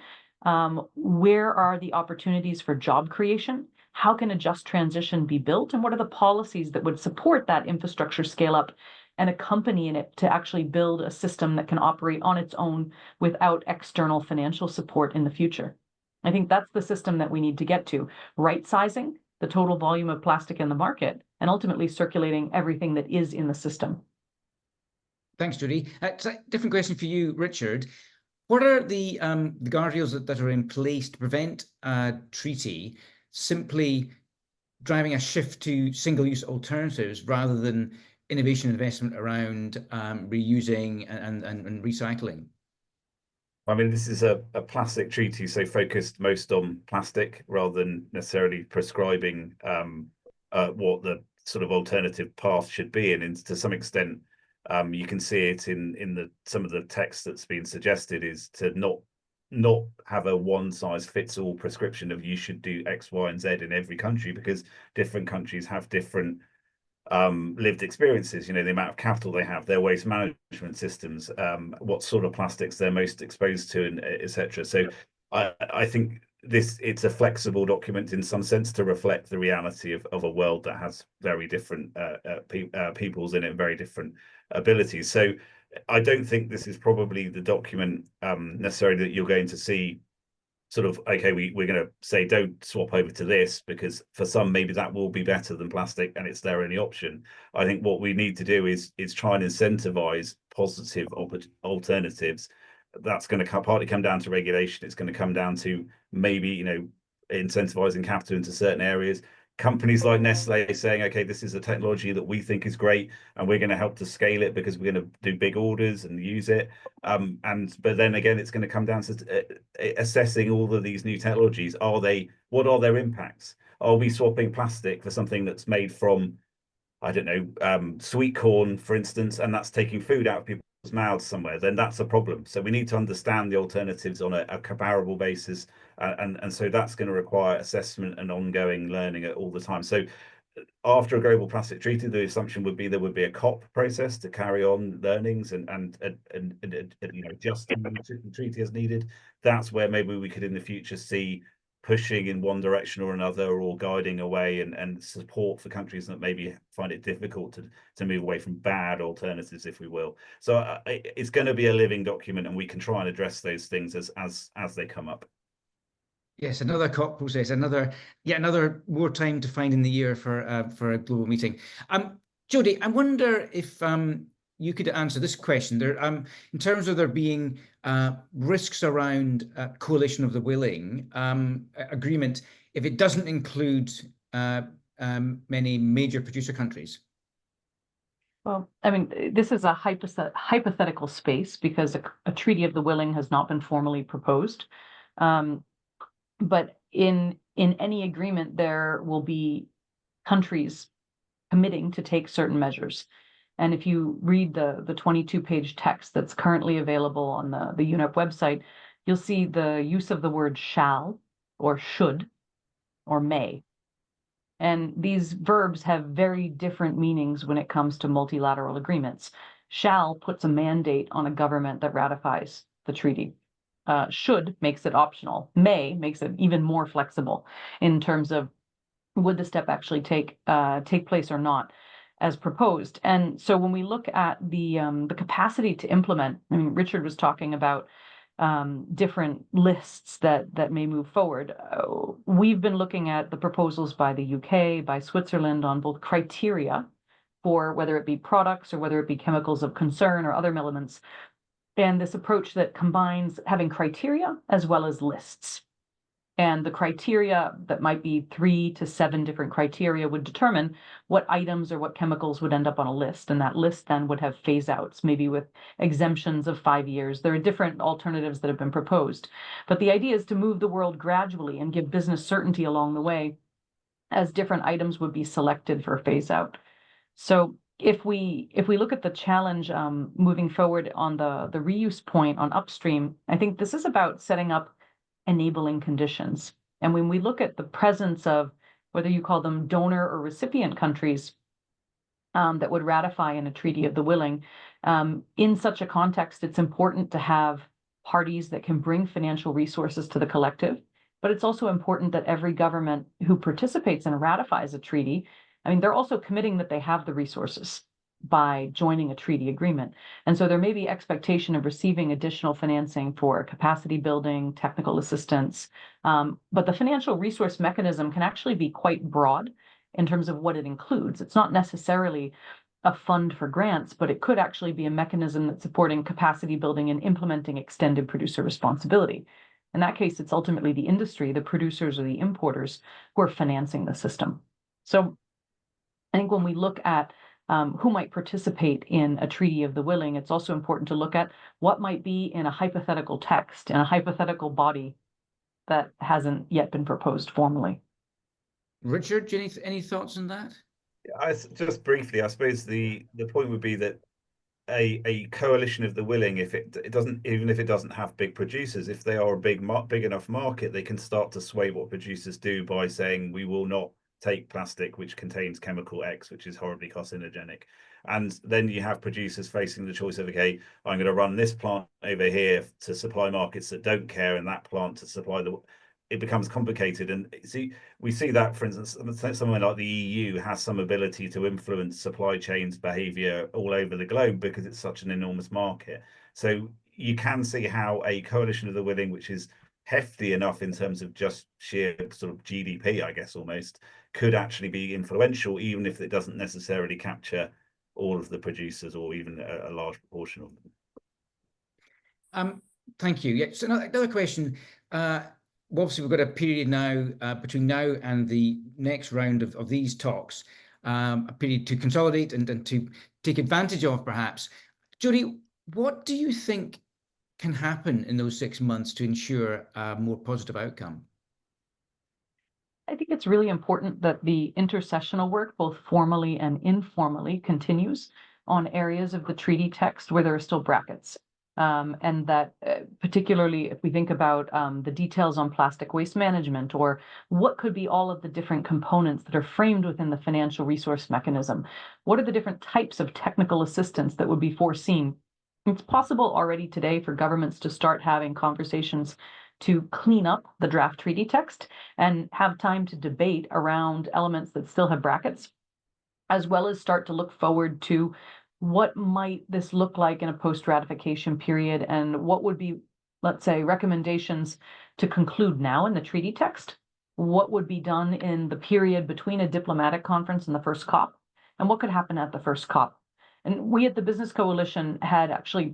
where are the opportunities for job creation, how can a just transition be built, and what are the policies that would support that infrastructure scale up and accompany it to actually build a system that can operate on its own without external financial support in the future. I think that's the system that we need to get to, right sizing the total volume of plastic in the market and ultimately circulating everything that is in the system. Thanks, Judy. Different question for you, Richard. What are the guardrails that are in place to prevent a treaty simply driving a shift to single-use alternatives rather than innovation investment around reusing and recycling? I mean, this is a plastic treaty, so focused most on plastic rather than necessarily prescribing what the sort of alternative path should be. And to some extent, you can see it in some of the text that's been suggested is to not have a one-size-fits-all prescription of you should do X, Y, and Z in every country, because different countries have different lived experiences, the amount of capital they have, their waste management systems, what sort of plastics they're most exposed to, and etc. So I think it's a flexible document in some sense to reflect the reality of a world that has very different peoples in it, very different abilities. So I don't think this is probably the document necessarily that you're going to see sort of, okay, we're going to say don't swap over to this, because for some maybe that will be better than plastic and it's their only option. I think what we need to do is try and incentivize positive alternatives. That's going to partly come down to regulation. It's going to come down to maybe incentivizing capital into certain areas. Companies like Nestle saying, okay, this is a technology that we think is great and we're going to help to scale it because we're going to do big orders and use it. But then again, it's going to come down to assessing all of these new technologies. What are their impacts? Are we swapping plastic for something that's made from, I don't know, sweet corn, for instance, and that's taking food out of people's mouths somewhere? Then that's a problem. So we need to understand the alternatives on a comparable basis. And so that's going to require assessment and ongoing learning all the time. So after a global plastic treaty, the assumption would be there would be a COP process to carry on learnings and adjusting the treaty as needed. That's where maybe we could in the future see pushing in one direction or another, or guiding away, and support for countries that maybe find it difficult to move away from bad alternatives, if we will. So it's going to be a living document, and we can try and address those things as they come up. Yes, another COP process, another more time to find in the year for a global meeting. Jody, I wonder if you could answer this question. There, in terms of there being risks around coalition of the willing agreement, if it doesn't include many major producer countries. Well, I mean, this is a hypothetical space because a treaty of the willing has not been formally proposed. But in any agreement, there will be countries committing to take certain measures. And if you read the 22-page text that's currently available on the UNEP website, you'll see the use of the word shall, or should, or may. And these verbs have very different meanings when it comes to multilateral agreements. Shall puts a mandate on a government that ratifies the treaty. Should makes it optional. May makes it even more flexible in terms of would the step actually take place or not, as proposed. And so when we look at the capacity to implement, I mean, Richard was talking about different lists that may move forward. We've been looking at the proposals by the UK, by Switzerland, on both criteria for whether it be products or whether it be chemicals of concern or other elements. And this approach that combines having criteria as well as lists. And the criteria that might be 3 to 7 different criteria would determine what items or what chemicals would end up on a list. And that list then would have phase outs, maybe with exemptions of 5 years. There are different alternatives that have been proposed. But the idea is to move the world gradually and give business certainty along the way as different items would be selected for phase out. So if we look at the challenge moving forward on the reuse point on upstream, I think this is about setting up enabling conditions. And when we look at the presence of whether you call them donor or recipient countries, that would ratify in a treaty of the willing. In such a context, it's important to have parties that can bring financial resources to the collective, but it's also important that every government who participates and ratifies a treaty, I mean, they're also committing that they have the resources by joining a treaty agreement. And so there may be expectation of receiving additional financing for capacity building, technical assistance, but the financial resource mechanism can actually be quite broad in terms of what it includes. It's not necessarily a fund for grants, but it could actually be a mechanism that's supporting capacity building and implementing extended producer responsibility. In that case, it's ultimately the industry, the producers or the importers, who are financing the system. So I think when we look at who might participate in a treaty of the willing, it's also important to look at what might be in a hypothetical text, in a hypothetical body that hasn't yet been proposed formally. Richard, any thoughts on that? Just briefly, I suppose the point would be that a coalition of the willing, if it doesn't, even if it doesn't have big producers, if they are a big enough market, they can start to sway what producers do by saying, we will not take plastic which contains chemical X, which is horribly carcinogenic. And then you have producers facing the choice of, okay, I'm going to run this plant over here to supply markets that don't care, and that plant to supply the. It becomes complicated. And we see that, for instance, somewhere like the EU has some ability to influence supply chains behavior all over the globe because it's such an enormous market. So you can see how a coalition of the willing, which is hefty enough in terms of just sheer sort of GDP, I guess, almost, could actually be influential, even if it doesn't necessarily capture all of the producers or even a large proportion of them. Thank you. Yeah, so another question. Obviously, we've got a period now between now and the next round of these talks, a period to consolidate and to take advantage of, perhaps. Jodie, what do you think can happen in those 6 months to ensure a more positive outcome? I think it's really important that the intercessional work, both formally and informally, continues on areas of the treaty text where there are still brackets. And that particularly if we think about the details on plastic waste management, or what could be all of the different components that are framed within the financial resource mechanism, what are the different types of technical assistance that would be foreseen? It's possible already today for governments to start having conversations to clean up the draft treaty text and have time to debate around elements that still have brackets, as well as start to look forward to what might this look like in a post-ratification period, and what would be, let's say, recommendations to conclude now in the treaty text, what would be done in the period between a diplomatic conference and the first COP, and what could happen at the first COP. And we at the Business Coalition had actually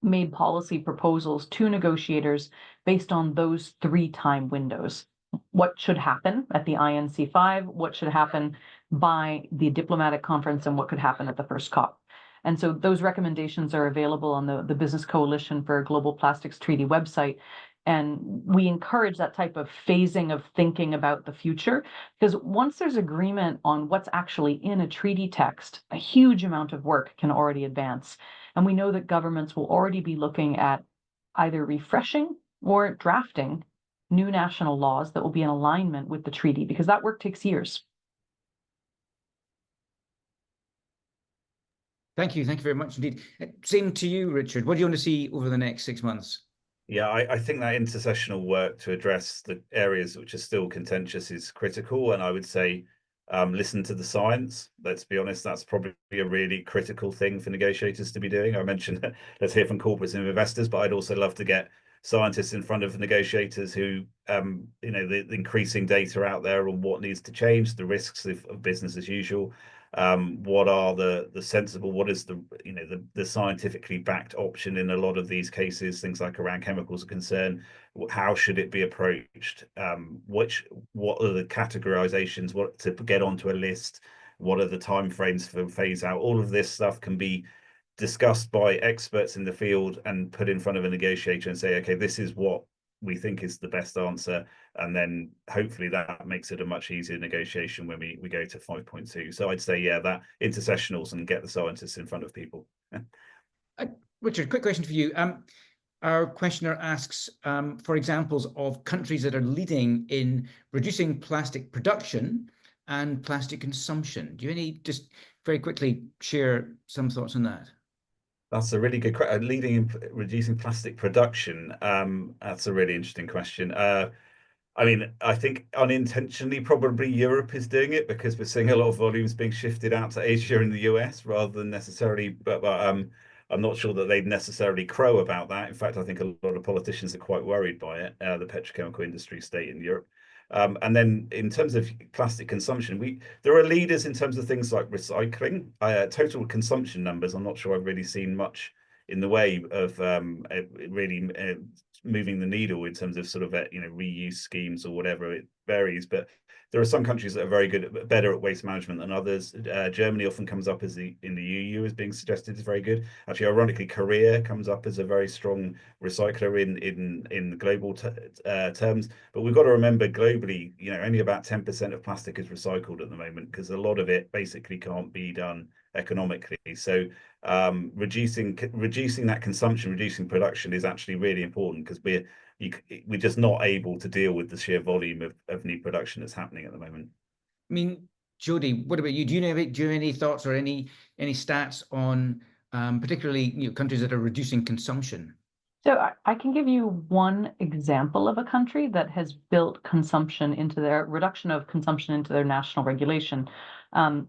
made policy proposals to negotiators based on those 3 time windows. What should happen at the INC-5, what should happen by the diplomatic conference, and what could happen at the first COP. And so those recommendations are available on the Business Coalition for Global Plastics Treaty website. And we encourage that type of phasing of thinking about the future, because once there's agreement on what's actually in a treaty text, a huge amount of work can already advance. And we know that governments will already be looking at either refreshing or drafting new national laws that will be in alignment with the treaty, because that work takes years. Thank you. Thank you very much indeed. Same to you, Richard. What do you want to see over the next 6 months? Yeah, I think that intercessional work to address the areas which are still contentious is critical. And I would say listen to the science. Let's be honest, that's probably a really critical thing for negotiators to be doing. I mentioned let's hear from corporates and investors, but I'd also love to get scientists in front of negotiators who, the increasing data out there on what needs to change, the risks of business as usual. What are the sensible, what is the scientifically backed option in a lot of these cases, things like around chemicals are concerned, how should it be approached, what are the categorizations, what to get onto a list, what are the timeframes for phase out. All of this stuff can be discussed by experts in the field and put in front of a negotiator and say, okay, this is what we think is the best answer, and then hopefully that makes it a much easier negotiation when we go to 5.2. So I'd say, yeah, that intercessionals and get the scientists in front of people. Richard, quick question for you. Our questioner asks for examples of countries that are leading in reducing plastic production and plastic consumption. Do you have any just very quickly share some thoughts on that? That's a really good question. Leading in reducing plastic production. That's a really interesting question. I mean, I think unintentionally, probably Europe is doing it because we're seeing a lot of volumes being shifted out to Asia and the US rather than necessarily. But I'm not sure that they'd necessarily crow about that. In fact, I think a lot of politicians are quite worried by it. The petrochemical industry state in Europe. And then in terms of plastic consumption, there are leaders in terms of things like recycling. Total consumption numbers, I'm not sure I've really seen much in the way of really moving the needle in terms of sort of reuse schemes or whatever. It varies, but there are some countries that are very good, better at waste management than others. Germany often comes up as in the EU as being suggested is very good. Actually, ironically, Korea comes up as a very strong recycler in global terms. But we've got to remember globally, only about 10% of plastic is recycled at the moment because a lot of it basically can't be done economically. So reducing that consumption, reducing production is actually really important because we're just not able to deal with the sheer volume of new production that's happening at the moment. I mean, Jody, what about you? Do you have any thoughts or any stats on particularly countries that are reducing consumption? So I can give you one example of a country that has built consumption into their reduction of consumption into their national regulation. And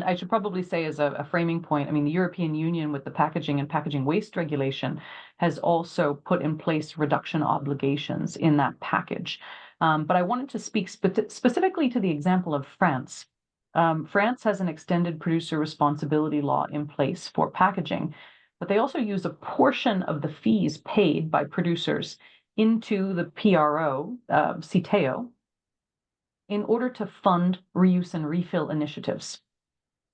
I should probably say as a framing point, I mean, the European Union with the packaging and packaging waste regulation has also put in place reduction obligations in that package. But I wanted to speak specifically to the example of France. France has an extended producer responsibility law in place for packaging, but they also use a portion of the fees paid by producers into the PRO, CITEO, in order to fund reuse and refill initiatives.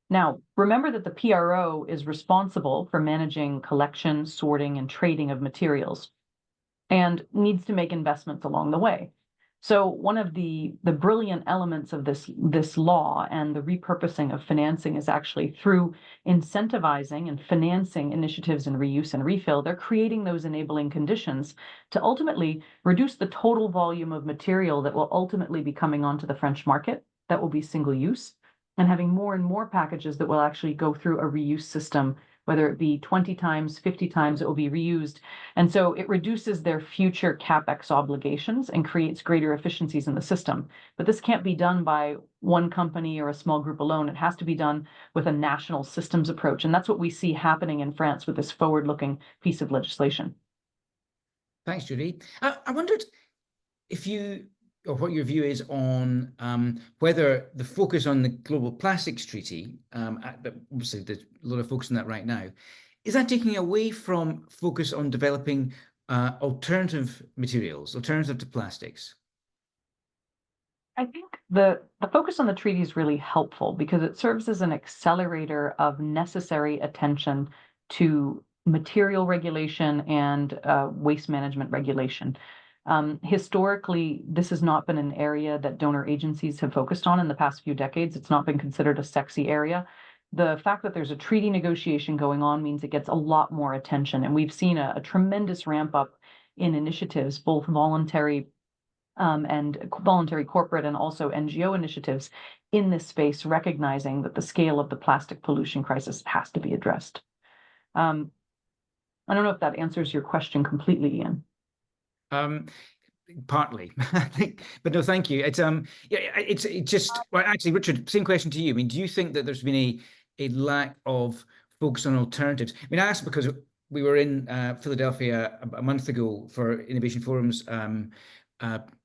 Now, remember that the PRO is responsible for managing collection, sorting, and trading of materials and needs to make investments along the way. So one of the brilliant elements of this law and the repurposing of financing is actually through incentivizing and financing initiatives in reuse and refill. They're creating those enabling conditions to ultimately reduce the total volume of material that will ultimately be coming onto the French market that will be single use, and having more and more packages that will actually go through a reuse system, whether it be 20 times, 50 times, it will be reused. And so it reduces their future CapEx obligations and creates greater efficiencies in the system. But this can't be done by one company or a small group alone. It has to be done with a national systems approach. And that's what we see happening in France with this forward-looking piece of legislation. Thanks, Judy. I wondered if or what your view is on whether the focus on the Global Plastics Treaty, but obviously there's a lot of focus on that right now, is that taking away from focus on developing alternative materials, alternative to plastics? I think the focus on the treaty is really helpful because it serves as an accelerator of necessary attention to material regulation and waste management regulation. Historically, this has not been an area that donor agencies have focused on in the past few decades. It's not been considered a sexy area. The fact that there's a treaty negotiation going on means it gets a lot more attention. And we've seen a tremendous ramp up in initiatives, both voluntary and voluntary corporate and also NGO initiatives in this space, recognizing that the scale of the plastic pollution crisis has to be addressed. I don't know if that answers your question completely, Ian. Partly, I think, but no, thank you. It's just, well, actually, Richard, same question to you. I mean, do you think that there's been a lack of focus on alternatives? I mean, I asked because we were in Philadelphia a month ago for Innovation Forum's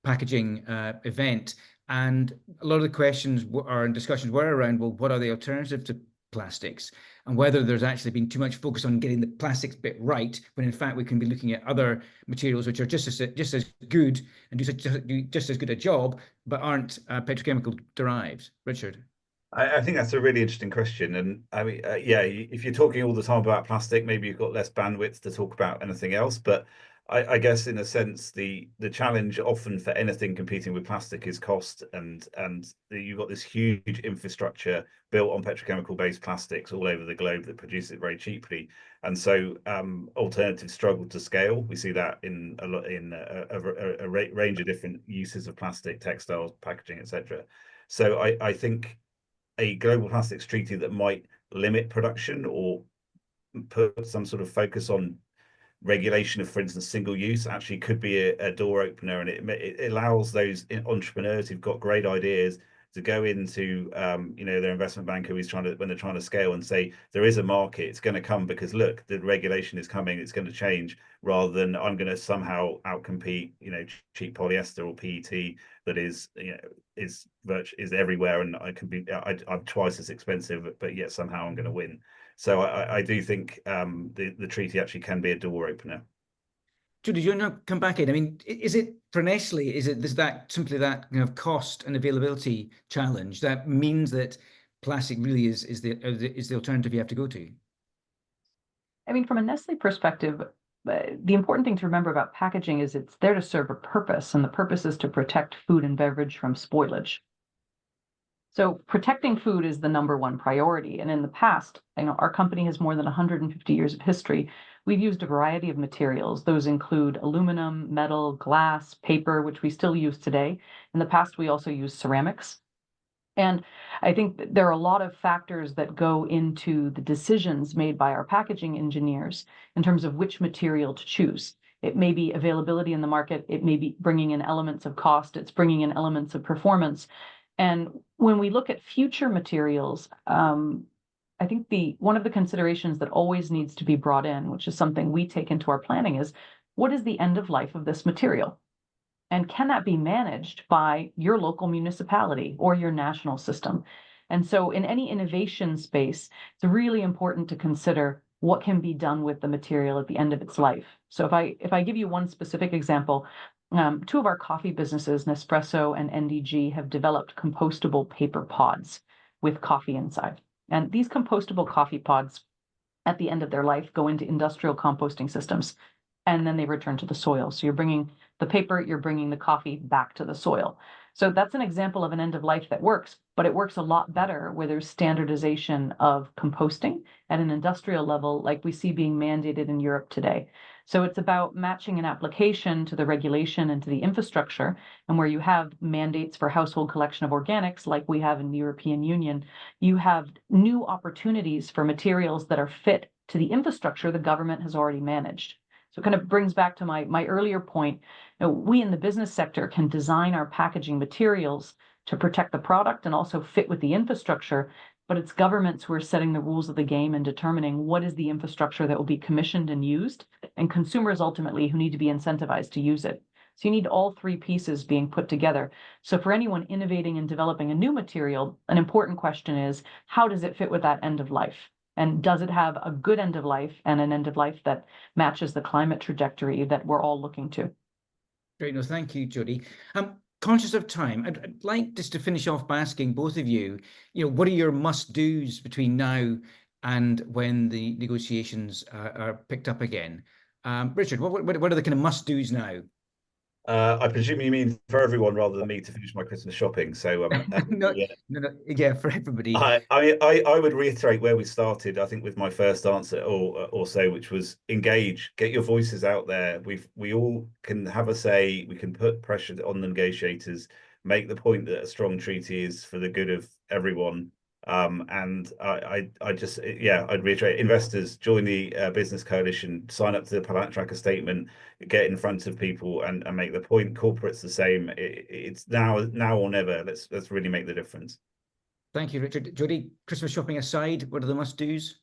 packaging event, and a lot of the questions and discussions were around, well, what are the alternatives to plastics, and whether there's actually been too much focus on getting the plastics bit right, when in fact we can be looking at other materials which are just as good and do just as good a job, but aren't petrochemical derived. Richard? I think that's a really interesting question. And I mean, yeah, if you're talking all the time about plastic, maybe you've got less bandwidth to talk about anything else. But I guess in a sense, the challenge often for anything competing with plastic is cost, and you've got this huge infrastructure built on petrochemical based plastics all over the globe that produce it very cheaply, and so alternatives struggle to scale. We see that in a range of different uses of plastic, textiles, packaging, etc. So I think a global plastics treaty that might limit production or put some sort of focus on regulation of, for instance, single use, actually could be a door opener, and it allows those entrepreneurs who've got great ideas to go into their investment banker who's when they're trying to scale, and say there is a market, it's going to come because look, the regulation is coming, it's going to change, rather than I'm going to somehow outcompete cheap polyester or PET that is everywhere, and I'm twice as expensive, but yet somehow I'm going to win. So I do think the treaty actually can be a door opener. Judy, do you want to come back in? I mean, is it for Nestle? Is that simply that kind of cost and availability challenge that means that plastic really is the alternative you have to go to? I mean, from a Nestle perspective, the important thing to remember about packaging is it's there to serve a purpose, and the purpose is to protect food and beverage from spoilage. So protecting food is the #1 priority. And in the past, our company has more than 150 years of history. We've used a variety of materials. Those include aluminum, metal, glass, paper, which we still use today. In the past, we also used ceramics. And I think there are a lot of factors that go into the decisions made by our packaging engineers in terms of which material to choose. It may be availability in the market. It may be bringing in elements of cost. It's bringing in elements of performance. And when we look at future materials, I think one of the considerations that always needs to be brought in, which is something we take into our planning, is what is the end of life of this material? And can that be managed by your local municipality or your national system? And so in any innovation space, it's really important to consider what can be done with the material at the end of its life. So if I give you one specific example, two of our coffee businesses, Nespresso and NDG, have developed compostable paper pods with coffee inside. And these compostable coffee pods, at the end of their life, go into industrial composting systems, and then they return to the soil. So you're bringing the paper, you're bringing the coffee back to the soil. So that's an example of an end of life that works, but it works a lot better where there's standardization of composting at an industrial level, like we see being mandated in Europe today. So it's about matching an application to the regulation and to the infrastructure, and where you have mandates for household collection of organics, like we have in the European Union, you have new opportunities for materials that are fit to the infrastructure the government has already managed. So it kind of brings back to my earlier point. We in the business sector can design our packaging materials to protect the product and also fit with the infrastructure, but it's governments who are setting the rules of the game and determining what is the infrastructure that will be commissioned and used, and consumers ultimately who need to be incentivized to use it. So you need all three pieces being put together. So for anyone innovating and developing a new material, an important question is, how does it fit with that end of life? And does it have a good end of life and an end of life that matches the climate trajectory that we're all looking to? Great. No, thank you, Jody. Conscious of time, I'd like just to finish off by asking both of you, what are your must-dos between now and when the negotiations are picked up again? Richard, what are the kind of must-dos now? I presume you mean for everyone rather than me to finish my Christmas shopping. So no, for everybody. I would reiterate where we started, I think, with my first answer or so, which was engage, get your voices out there. We all can have a say. We can put pressure on the negotiators, make the point that a strong treaty is for the good of everyone. And I'd reiterate, investors, join the business coalition, sign up to the Planet Tracker statement, get in front of people and make the point. Corporates the same. It's now or never. Let's really make the difference. Thank you, Richard. Jody, Christmas shopping aside, what are the must-dos?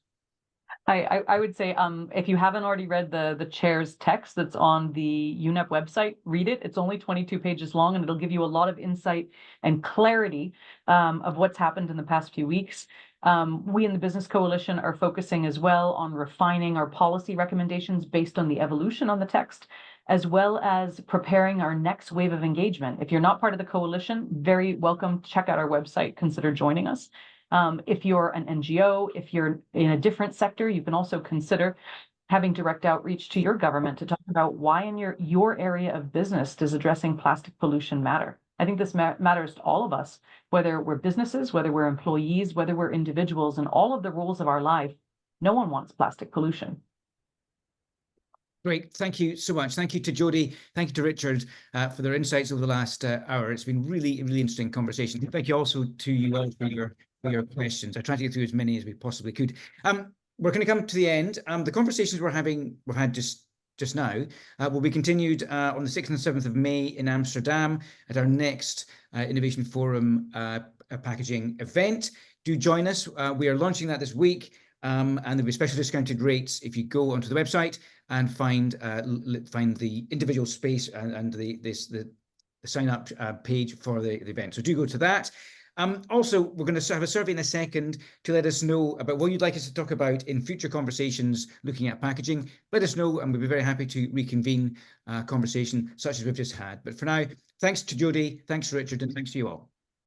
I would say, if you haven't already read the chair's text that's on the UNEP website, read it. It's only 22 pages long, and it'll give you a lot of insight and clarity of what's happened in the past few weeks. We in the Business Coalition are focusing as well on refining our policy recommendations based on the evolution on the text, as well as preparing our next wave of engagement. If you're not part of the coalition, very welcome. Check out our website, consider joining us. If you're an NGO, if you're in a different sector, you can also consider having direct outreach to your government to talk about why in your area of business does addressing plastic pollution matter. I think this matters to all of us, whether we're businesses, whether we're employees, whether we're individuals, in all of the roles of our life. No one wants plastic pollution. Great. Thank you so much. Thank you to Jody. Thank you to Richard for their insights over the last hour. It's been really, really interesting conversation. Thank you also to you all for your for your questions. I tried to get through as many as we possibly could. We're going to come to the end. The conversations we've had just now will be continued on the 6th and 7th of May in Amsterdam at our next Innovation Forum packaging event. Do join us. We are launching that this week, and there'll be special discounted rates if you go onto the website and find the individual space and the sign up page for the event. So do go to that. Also, we're going to have a survey in a second to let us know about what you'd like us to talk about in future conversations looking at packaging. Let us know, and we'll be very happy to reconvene a conversation such as we've just had. But for now, thanks to Jodie, thanks to Richard, and thanks to you all.